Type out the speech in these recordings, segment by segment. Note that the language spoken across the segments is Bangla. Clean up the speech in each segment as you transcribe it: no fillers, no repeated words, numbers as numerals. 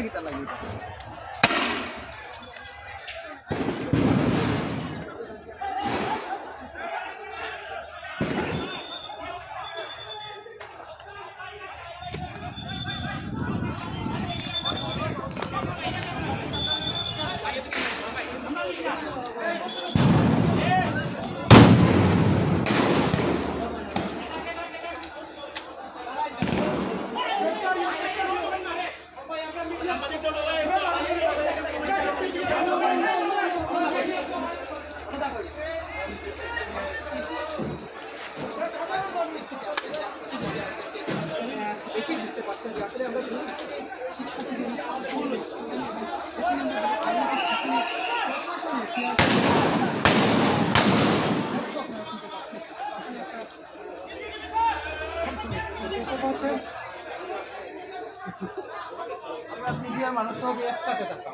Kita lagi. মিডিয়ার মানুষ সব একসাথে থাকতাম।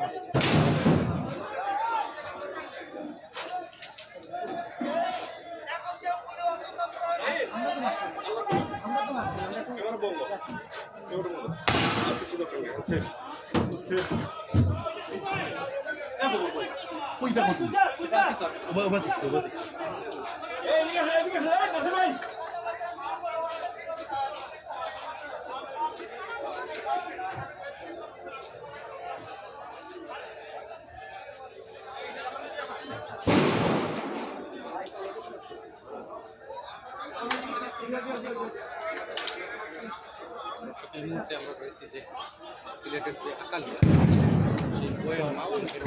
এই মুহূর্তে আমরা রয়েছি যে সিলেটের যে আকালিয়া সেই বইয়ের মাউন্টের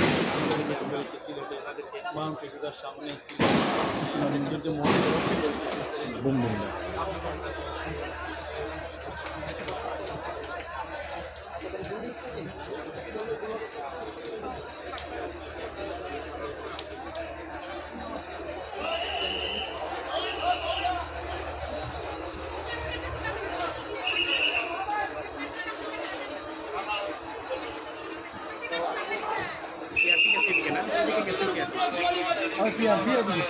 সিলেটে তাদেরকে মাউন্টের সামনে সিলেটের যে মন্দির Así, así, así.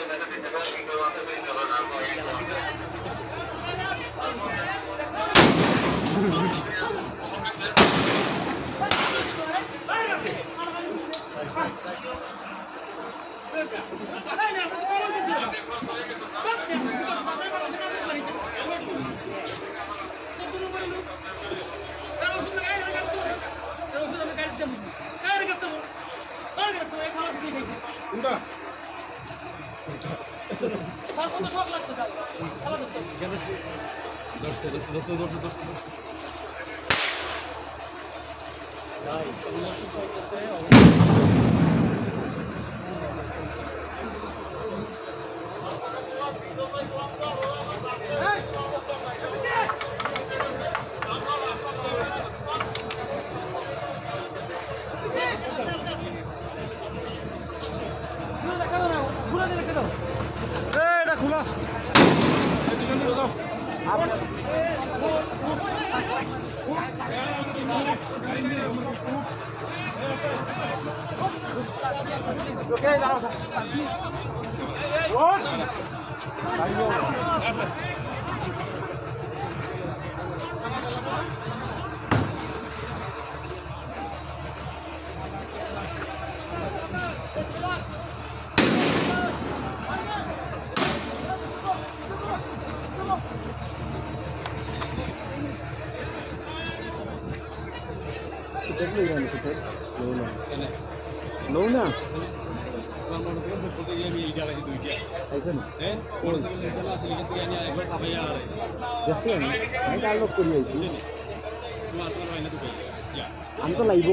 আমি তো লাইব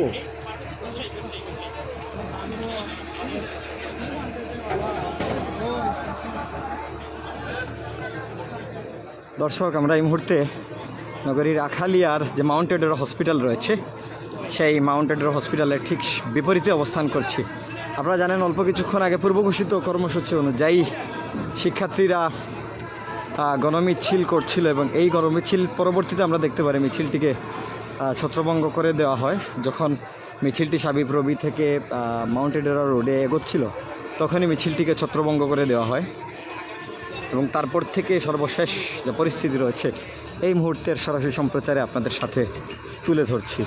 দর্শক, আমরা এই মুহূর্তে নগরীর আখালিয়ার যে মাউন্টেড হসপিটাল রয়েছে সেই মাউন্টেড হসপিটালের ঠিক বিপরীতে অবস্থান করছি। আপনারা জানেন, অল্প কিছুক্ষণ আগে পূর্ব ঘোষিত কর্মসূচি অনুযায়ী শিক্ষার্থীরা গণমিছিল করছিল এবং এই গণমিছিল পরবর্তীতে আমরা দেখতে পারি মিছিলটিকে ছত্রভঙ্গ করে দেওয়া হয়। যখন মিছিলটি সাবিপ্রবি থেকে মাউন্টেডেরা রোডে এগোচ্ছিল তখনই মিছিলটিকে ছত্রভঙ্গ করে দেওয়া হয় এবং তারপর থেকে সর্বশেষ যে পরিস্থিতি রয়েছে এই মুহূর্তের সরাসরি সম্প্রচারে আপনাদের সাথে তুলে ধরছি।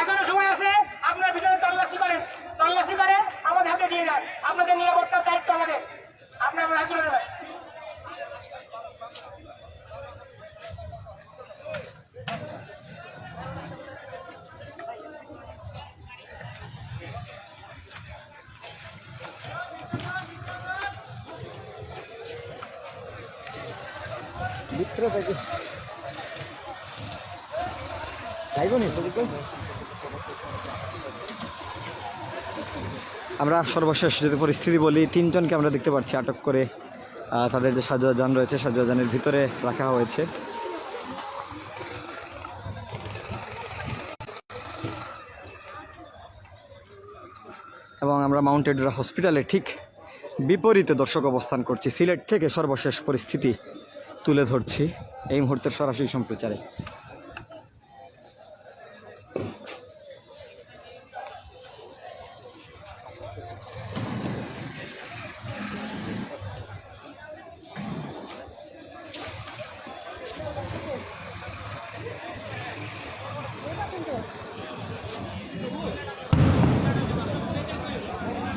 এখনো সময় আছে, আপনার ভিতরে তল্লাশি করেন, তল্লাশি করে আমাদের হাতে দিয়ে যান। আপনাদের নিরাপত্তার দায়িত্ব আমাদের, আপনি আমার হাতে তুলে দেবেন। আমরা সর্বশেষ যদি পরিস্থিতি বলি, 3 জনকে আমরা দেখতে পাচ্ছি আটক করে তাদের যে সাজোয়া যান রয়েছে সাজোয়া যানের ভিতরে রাখা হয়েছে। এবং আমরা মাউন্টেড হসপিটালে ঠিক বিপরীতে দর্শক অবস্থান করছি। সিলেট থেকে সর্বশেষ পরিস্থিতি তুলে ধরছি এই মুহূর্তের সরাসরি সম্প্রচারে।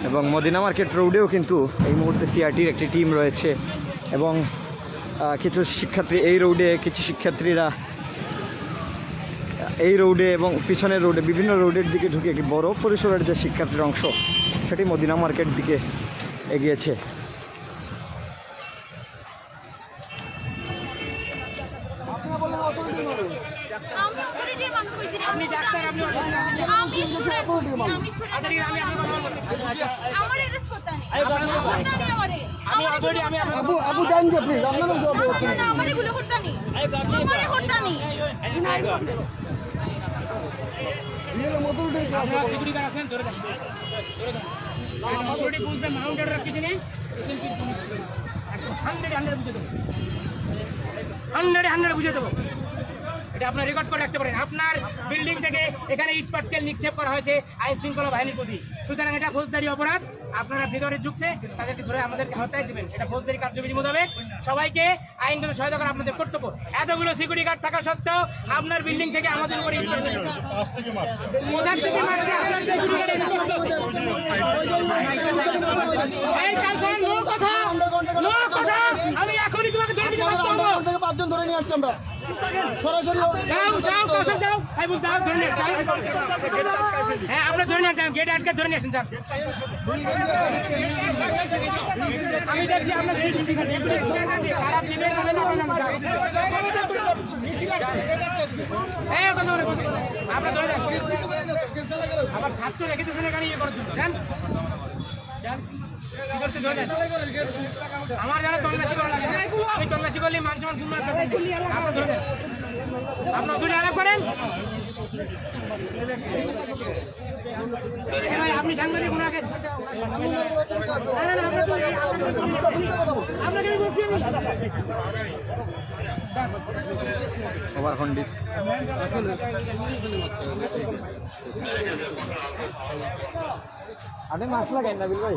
এবং এবং মদিনা মার্কেট রোডেও কিন্তু এই মুহূর্তে সিআরটির একটি টিম রয়েছে এবং কিছু শিক্ষার্থী এই রোডে, কিছু শিক্ষার্থীরা এই রোডে এবং পিছনের রোডে বিভিন্ন রোডের দিকে ঢুকে একটি বড় পরিসরের যে শিক্ষার্থীর অংশ সেটি মদিনা মার্কেট দিকে এগিয়েছে। আপনি ডাক্তার, আপনি আমি অথরিটি, আমি আপু জান যে প্লিজ আপনারা আমারে গুলো করতে নি আমারে করতে নি আপনারা সিকিউরিটি গার্ড আছেন, ধরে রাখুন অথরিটি বুঝতে মাউন্টেড রাখি জিনিস 100 বুঝে দেবো, 100 বুঝে দেবো। এটা আপনার রেকর্ড করে রাখতে পারেন। আপনার বিল্ডিং থেকে এখানে ইট পাটকেল নিক্ষেপ করা হয়েছে আইন শৃঙ্খলা বাহিনীর প্রতি, সুতরাং এটা ফৌজদারি অপরাধ। আপনারা ভিতরে ঢুকছে তাদেরকে ধরে আমাদেরকে হত্যায় দিবেন, এটা ফৌজদারি কার্যবিধি মোতাবেক সবাইকে আইনগত সহায়তা করা আপনাদের কর্তব্য। এতগুলো সিকিউরিটি গার্ড থাকা সত্ত্বেও আপনার বিল্ডিং থেকে আমাদের উপরে ইট পাটকেল কোথার থেকে মারছে আপনার সিকিউরিটি গার্ড, এটা করতে হবে। এই কালসান নো কথা, নো কথা, আমি এখনই তোমাকে ধরে নিতে পারবো। 5জন ধরে নিয়ে আসছি আমরা সরাসরি। যাও যাও কালসান যাও, ভাই বল যাও, ধরে নিয়ে যাও। হ্যাঁ আপনারা ধরে নিয়ে যান, গেট আটকে ধরে নিয়ে আসেন। যান আমি দেখছি আপনার খারাপ দিবেন আপনার ধরে যান। আবার ছাত্র রেখে তো শুনে ইয়ে করার জন্য যান যান কি করতে ধরে যান। আমার যারা তল্লাশি করা লাগে, আমি তল্লাশি করলে মান সম্মান শুনবো। আপনার ধরে যান, আপনার দুটো আলাপ করেন। ভাই আপনি সাংবাদিক ওনাকে আপনাকে বলছি ওভারখণ্ডিত আপনি মাছ লাগাই নাবিল ভাই।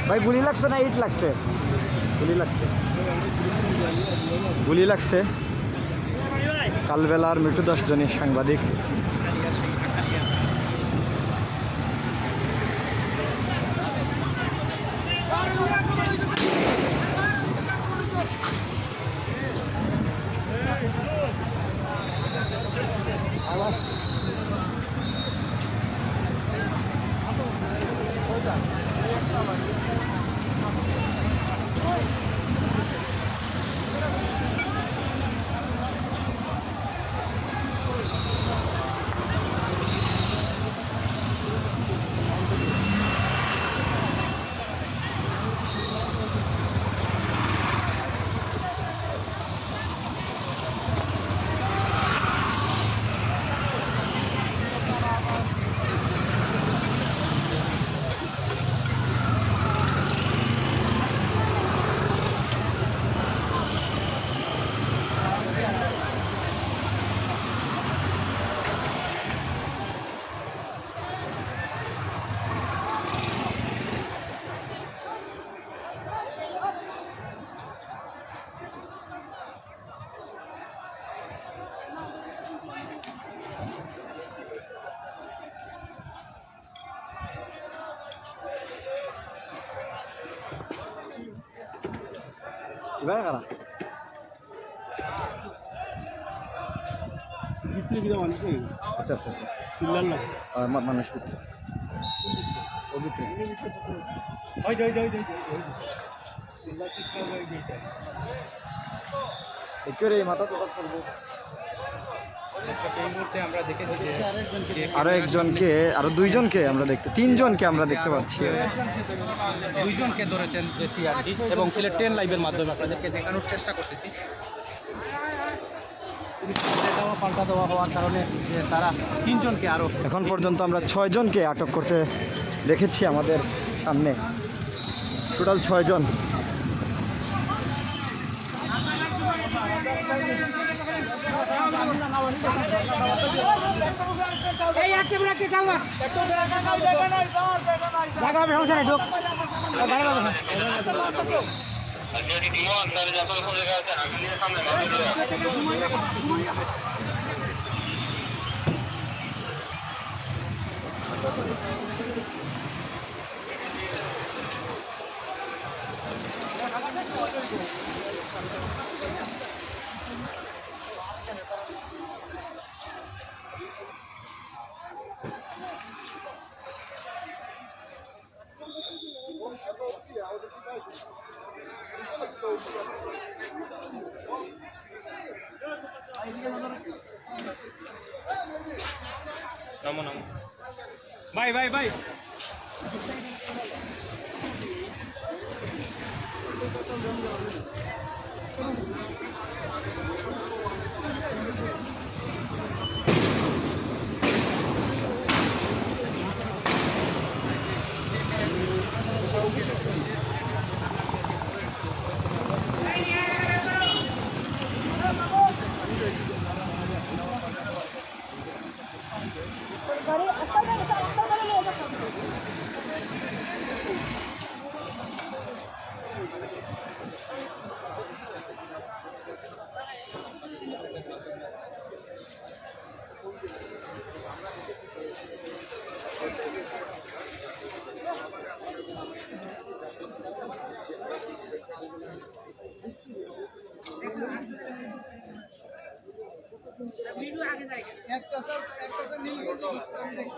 ভাই গুলি লাগছে না ইট লাগছে? গুলি লাগছে, গুলি লাগছে। কালবেলার মৃত্যু 10 জনের সাংবাদিক। এবার কারা বিক্রি কিনা মানুষ নেই আচ্ছা আচ্ছা আচ্ছা সিল্লার লাগে মানুষ হয় যাই যাই যাই সিল্লার চিত্র যাই যাইটা একেবারে এই মাথা তো করবো এই মুহূর্তে আমরা দেখেছি যে আরো একজনকে আরো দুইজনকে আমরা দেখতে তিনজনকে আমরা দেখতে পাচ্ছি দুইজনকে ধরেছেন যে সিআরডি এবং সিলেট 10 লাইভের মাধ্যমে আপনাদেরকে দেখানোর চেষ্টা করতেছি দেওয়া পাল্টা দেওয়া হওয়ার কারণে যে তারা তিনজনকে আরো এখন পর্যন্ত আমরা 6 জনকে আটক করতে দেখেছি আমাদের সামনে টোটাল 6 জন এই আজকে বলে কি কালবা জায়গা হবে সমস্যা নাই ঢোক গাড়ি বাবা যদি ডিমান্ড তাহলে যত ফোন লেখা আছে আগে সামনে নামো নামো ভাই ভাই ভাই गाड़ी अंदर ले जा একটা স্যার নীলগিরি আমি দেখি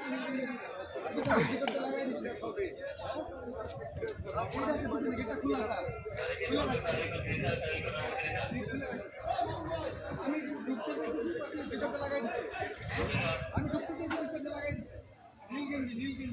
নীলগিরি ভিতরতে লাগাই দিতে হবে এটা খোলা স্যার খোলা আমি ঢুকতে ভিতরতে লাগাই দিতে আমি ঢুকতে ভিতরতে লাগাই দিতে নীলগিরি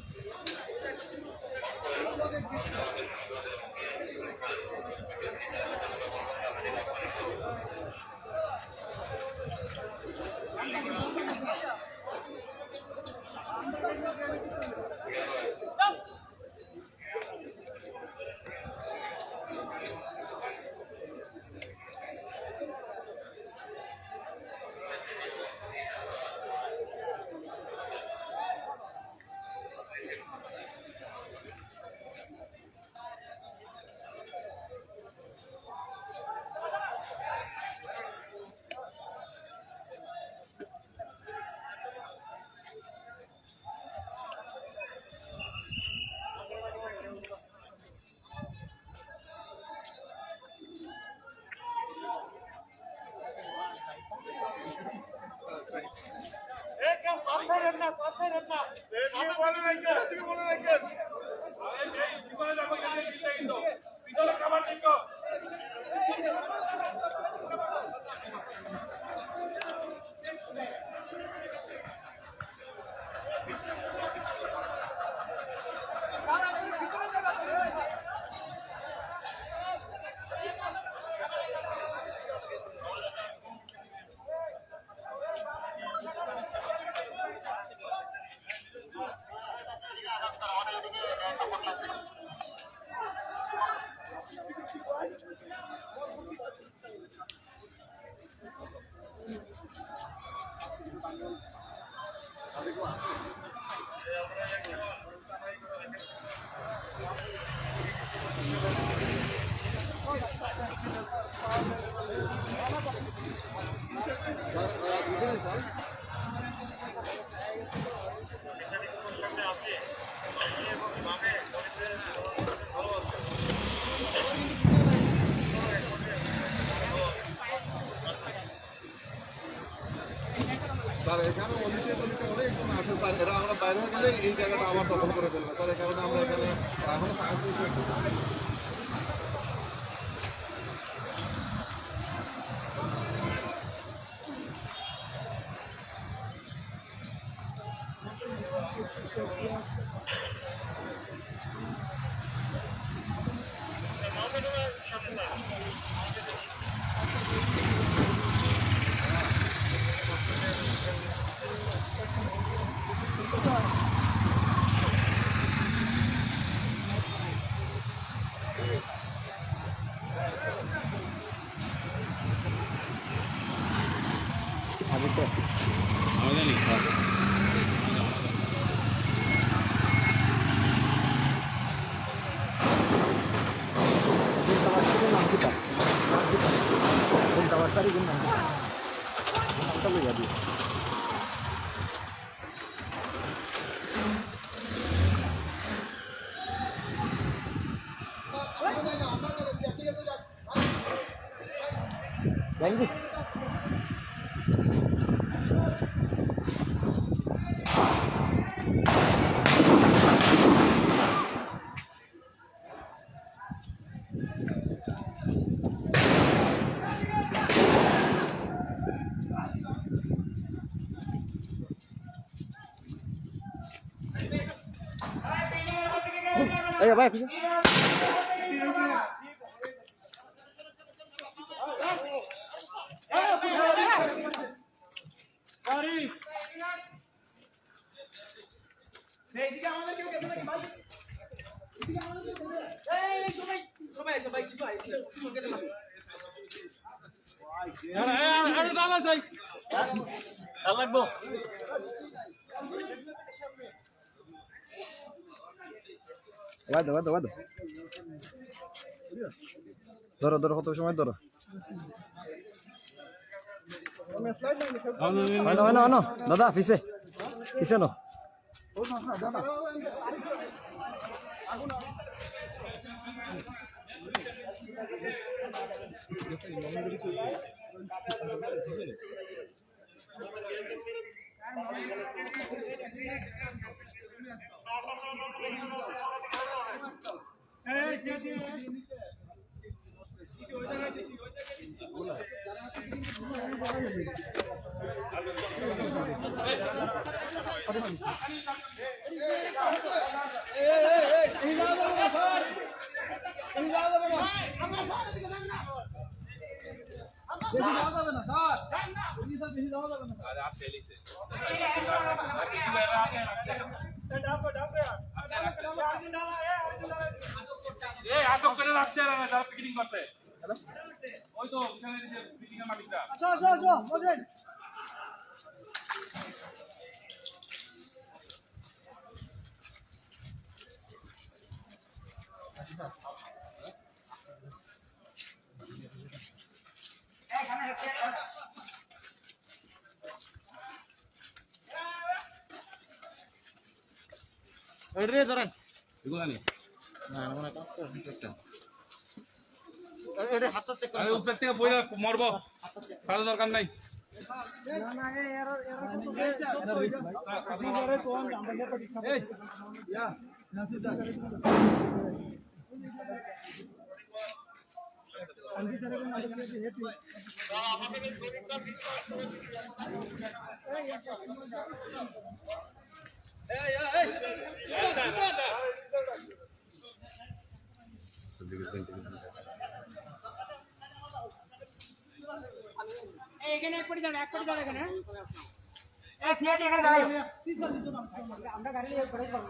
স্যার এখানে অলিতে গলিতে অনেকজন আছে স্যার, এরা আমরা বাইরে গেলে এই জায়গাটা আবার দখল করে ফেলবে স্যার, এই কারণে আমরা এখানে এখনো ফায়ার ভাই লাগবো ধরো কত সময় ধরো দাদা পিছে নো আটক করে রাখছে যারা পিকেটিং করছে ওই তো পিকেটিং এর মালিকরা ধরেন এগুলো নেই উপর থেকে বইরা মরবো কারো দরকার নাই এখানে এক কোটি দাঁড়া এখানে এখানে দাঁড়াও আমরা গাড়ি নিয়ে পড়ে যাবো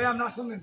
আমরা শুনবেন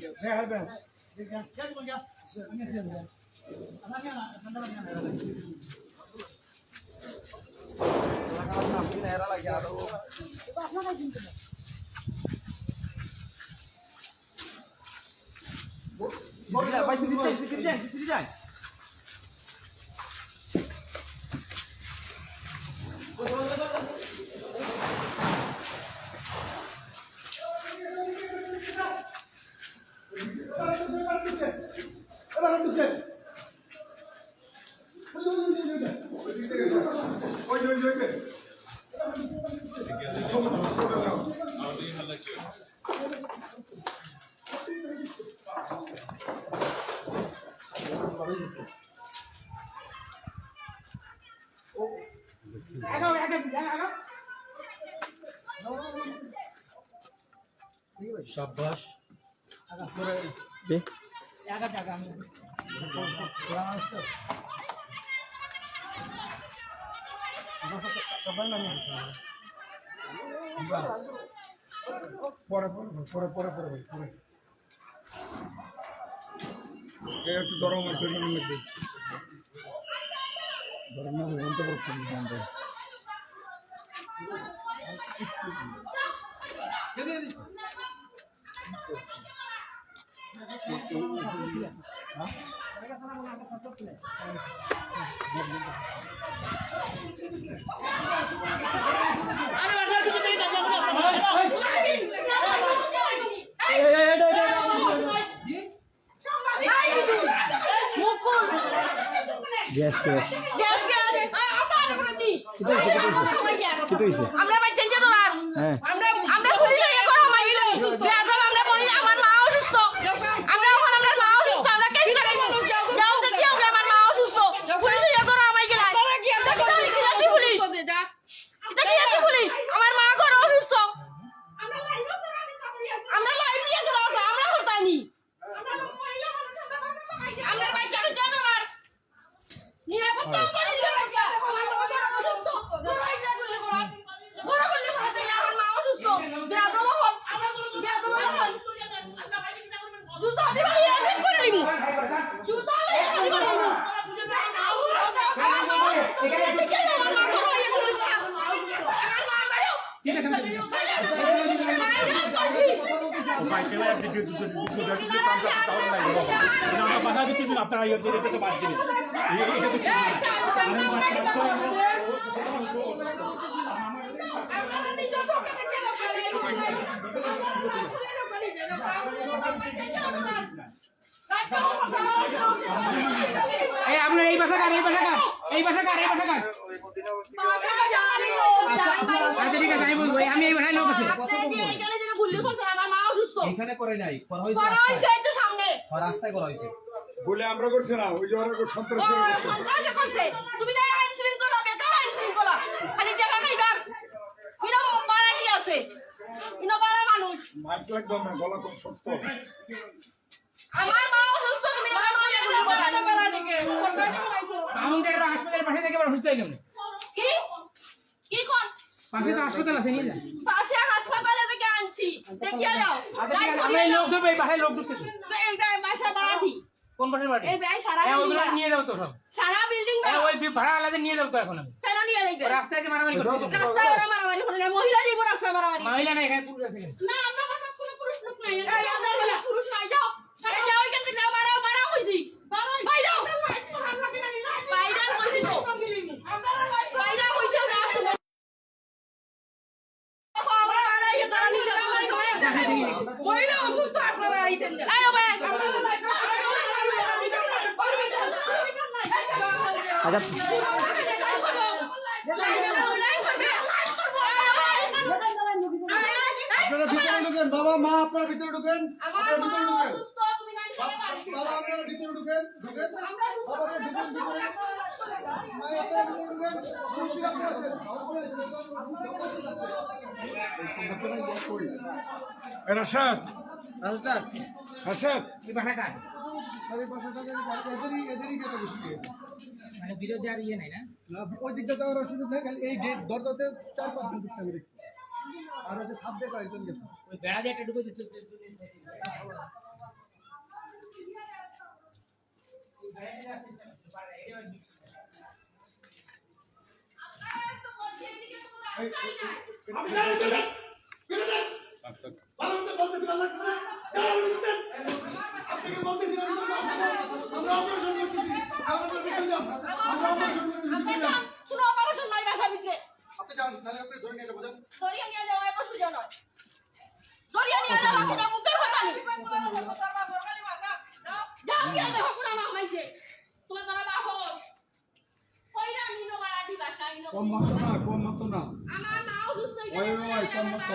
সাব্বাস কে? একটু গরম আছে মধ্যে গরম না বলতে পারছি গ্যাস গ্যাস গ্যাস গ্যাস আমরা করে দি কি হইছে? আমরা বাচ্চা যে দোলার হ্যাঁ আমরা পুলিশ হয়ে কথা মাইল বেয়াদব আমরা বলি আমার মা অসুস্থ আমরা এখন আমরা মা অসুস্থ আমরা কেস লাগাইব যাও দেখি ওকে আমার মা অসুস্থ পুলিশ হয়ে কথা আমাই গেলাই তোরা কি আমরা পুলিশ এটা কি আছে পুলিশ আমার মা ঘর অসুস্থ আমরা লাইভ নিয়ে গেলাম আমরা হতানি আমরা বাচ্চা জানো না নিরাপত্তা করে দিও আমার মা অসুস্থ তোরা এটা বলে বড় করলে ভালো আমার মা অসুস্থ বেয়াদব হল বেয়াদব হল জুতা দিবা ইয়ার করে লিমু জুতা লইয়া দিবা লিমু এখানে কে আমার মা করো ইয়া করে আমার মা মারো ঠিক আছে আমরা বাধা দিতেছি না, আপনারা এটাকে বাদ দিলেন। এটা তো ঠিক না। এই আপনার এই বাসা কার এই বাসা কার এই বাসা কার এই বাসা কার আচ্ছা ঠিক আছে আমি বলবো আমি এই বাসায় লোক আছে আমার মা অসুস্থ এখানে করে নাই করা করা হয়েছে এই তো সামনে রাস্তায় করা হয়েছে বলে আমরা করছি না, ওই যে ওরা সন্ত্রাসী করছে। সন্ত্রাসে করছে তুমি তাই আইন শৃঙ্খলা বেকার আইন শৃঙ্খলা খালি টাকা খাইবার কিনো বাড়া কি আছে কিনো বাড়া মানুষ মাইক লাগবে না, গলা খুব শক্ত। আমার মা অসুস্থ তুমি না বাড়া দিকে আমাদের হাসপাতালের পাশে থেকে সুস্থ হয়ে গেল কি কি কোন পাশে তো হাসপাতাল আছে নিয়ে যান পাশে হাসপাতালে থেকে আনছি দেখিয়ে দাও আমরা এই লোক ধরবে এই বাসায় লোক ঢুকছে এই বাসা বাড়াবি কোন পাশের বাড়ি এই ভাই সারা ওগুলো নিয়ে যাও তো সব সারা বিল্ডিং ওই ভাড়া আলাদা নিয়ে যাও তো এখন আমি কেন নিয়ে যাইবে রাস্তায় যে মারামারি করছে রাস্তায় ওরা মারামারি করে না মহিলা দিব রাস্তায় মারামারি মহিলা না এখানে পুরুষ আছে না আমরা বাসা কোনো পুরুষ লোক নাই এই আমরা বলে পুরুষ নাই যাও এই যাও এখান থেকে বাড়া কইছি বাইরে বাইরে কইছি তো বাইরে কইছি না আসলে মহিলা অসুস্থ আপনারা আইতেন আপনারা ভিতরে ঢুকেন, বাবা মা আপনারা ভিতরে ঢুকেন, আমার আপনারা মা ভিতরে ঢুকেন, অসুস্থ তুমি নাই বাবা আপনারা ভিতরে ঢুকেন, ঢুকেন, আমরা বাবা ঢুকেন ভিতরে, মা আপনারা ভিতরে ঢুকেন, ঢুকে আপনি আসেন, রাশাদ, রাশাদ, এই বাসা কার আরে পাশাটাকে এদেরই কথা বেশি দিয়েছে। মানে বিরোধী আর ইয়ে নাই না না, ওই দিকটা যাওয়ার অসুবিধা নেই, খালি এই গেট দরজাতে 4-5 জন ঢুকছে আমি দেখছি। আর হচ্ছে সাপ দিয়ে কয়েকজন গেছে। ওই বেড়া দিয়ে একটা ঢুকে দিচ্ছে শুনো অপারেশন নাই বাসা ভিতরে আপনি যান, নাহলে আপনি ধরে নিয়ে যাবো, যান। দরিয়া নিয়ে যাওয়া এত সোজা নয় দরিয়া নিয়ে যাওয়া সেটা মুখের কথা নেই যাও কি আছে হকুনা নাম হইছে তোমার দ্বারা বাহল কইরা নিনো মারাঠি ভাষা ইনো কম মাত্র না, কম মাত্র না। আমার নাও অসুস্থ